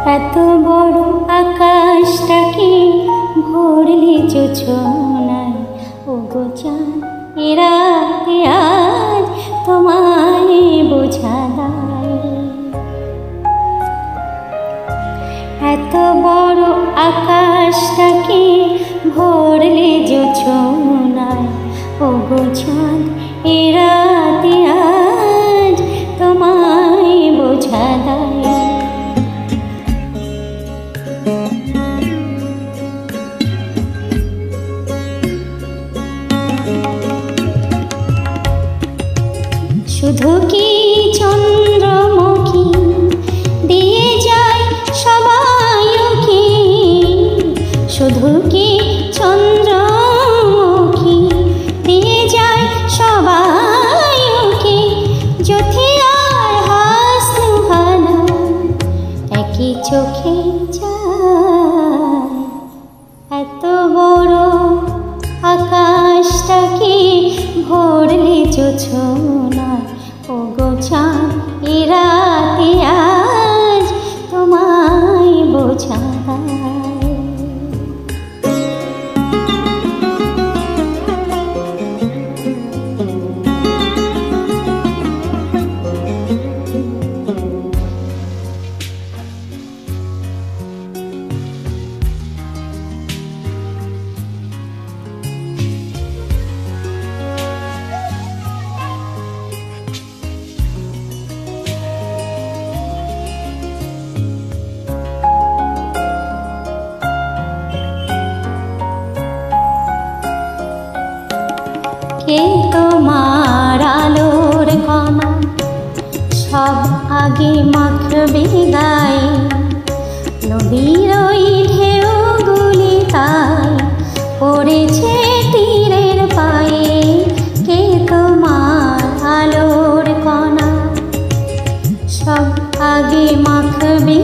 এত বড় আকাশটাকে ভরলি জোছনায়, ওগো চাঁদ এ রাতে আজ তোমায় বোঝা দায়। এত বড় আকাশটাকে ভরলি জোছনায়, ওগো চাঁদ এ রাতে আজ তোমায় বোঝা দায়। শুধু কি চন্দ্রমুখী দিয়ে যায় সবাই কি, শুধু কি চন্দ্রমুখী দিয়ে যায় সবাই কি, জ্যোতি আর হাসনুহানা একই চোখে যায়। এত বড় আকাশটাকে ভরলি জোছনায়, ওগো চাঁদ এ রাতে আজ তোমায় বোঝা দায়। কে তোমার আলোর কণা সব আগে মাখবে গায়ে, নদীর ওই ঢেউগুলি তাই পড়েছে তীরের পায়ে। কে তোমার আলোর কণা সব আগে মাখবে